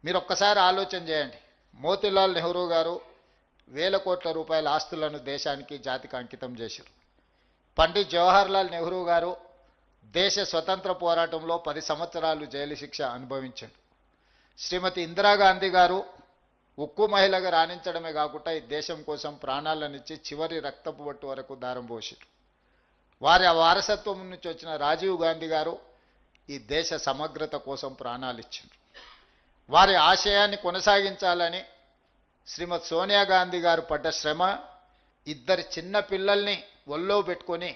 మీరు ఒక్కసారి ఆలోచన చేయండి. మోతీలాల్ నెహ్రూ గారు వేల కోట్ల రూపాయల ఆస్తులను దేశానికి జాతికి అంకితం చేశారు. పండిత్ జవహర్లాల్ నెహ్రూ గారు దేశ స్వతంత్ర పోరాటంలో 10 సంవత్సరాలు జైలు శిక్ష అనుభవించారు. శ్రీమతి ఇందిరాగాంధీ గారు ఉక్కు మహిళగా రాణించడమే కాకుండా ఈ దేశం కోసం ప్రాణాలనిచ్చి చివరి రక్తపు బొట్టు వరకు దారం పోసారు. వారి వారసత్వం నుంచి వచ్చిన రాజీవ్ గాంధీ గారు ఈ దేశ సమగ్రత కోసం ప్రాణాలు ఇచ్చారు. వారి ఆశయాన్ని కొనసాగించాలని శ్రీమతి సోనియా గాంధీ గారు పడ్డ శ్రమ, ఇద్దరు చిన్న పిల్లల్ని ఒళ్ళో పెట్టుకొని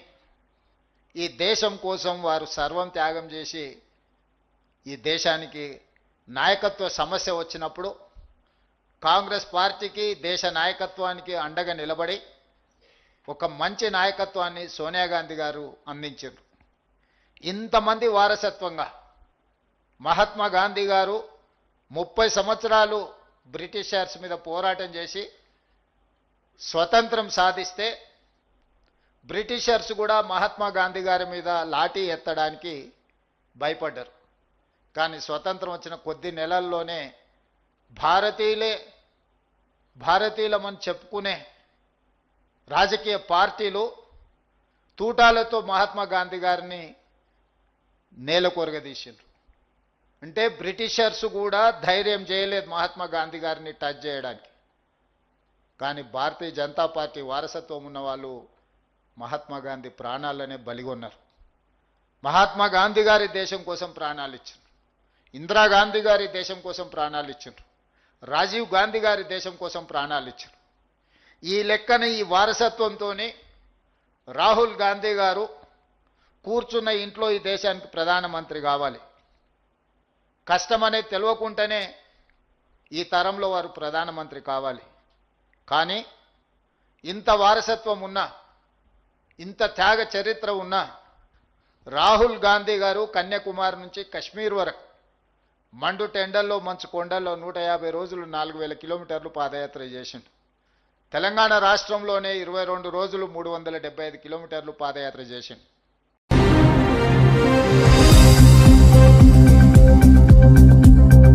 ఈ దేశం కోసం వారు సర్వం త్యాగం చేసి ఈ దేశానికి నాయకత్వ సమస్య వచ్చినప్పుడు కాంగ్రెస్ పార్టీకి దేశ నాయకత్వానికి అండగా నిలబడి ఒక మంచి నాయకత్వాన్ని సోనియా గాంధీ గారు అందించారు. ఇంతమంది వారసత్వంగా మహాత్మా గాంధీ గారు 30 సంవత్సరాలు బ్రిటిషర్స్ మీద పోరాటం చేసి స్వతంత్రం సాధిస్తే బ్రిటిషర్స్ కూడా మహాత్మా గాంధీ గారి మీద లాఠీ ఎత్తడానికి భయపడ్డారు. కానీ స్వతంత్రం వచ్చిన కొద్ది నెలల్లోనే భారతీయులమని చెప్పుకునే రాజకీయ పార్టీలు తూటాలతో మహాత్మా గాంధీ గారిని నేలకొరగదీసిండ్రు. అంటే బ్రిటిషర్స్ కూడా ధైర్యం చేయలేదు మహాత్మా గాంధీ గారిని టచ్ చేయడానికి. కానీ భారతీయ జనతా పార్టీ వారసత్వం ఉన్న వాళ్ళు మహాత్మా గాంధీ ప్రాణాలనే బలిగొన్నారు. మహాత్మా గాంధీ గారి దేశం కోసం ప్రాణాలు ఇచ్చారు. ఇందిరాగాంధీ గారి దేశం కోసం ప్రాణాలు ఇచ్చారు. రాజీవ్ గాంధీ గారి దేశం కోసం ప్రాణాలు ఇచ్చారు. ఈ లెక్కన ఈ వారసత్వంతోనే రాహుల్ గాంధీ గారు కూర్చున్న ఇంట్లో ఈ దేశానికి ప్రధానమంత్రి కావాలి. కష్టమనేది తెలియకుండానే ఈ తరంలో వారు ప్రధానమంత్రి కావాలి. కానీ ఇంత వారసత్వం ఉన్నా, ఇంత త్యాగ చరిత్ర ఉన్నా రాహుల్ గాంధీ గారు కన్యాకుమారి నుంచి కశ్మీర్ వరకు మండు టెండల్లో మంచు కొండల్లో 150 రోజులు 4000 కిలోమీటర్లు పాదయాత్ర చేసిండు. తెలంగాణ రాష్ట్రంలోనే 22 రోజులు 375 కిలోమీటర్లు పాదయాత్ర చేసిండు.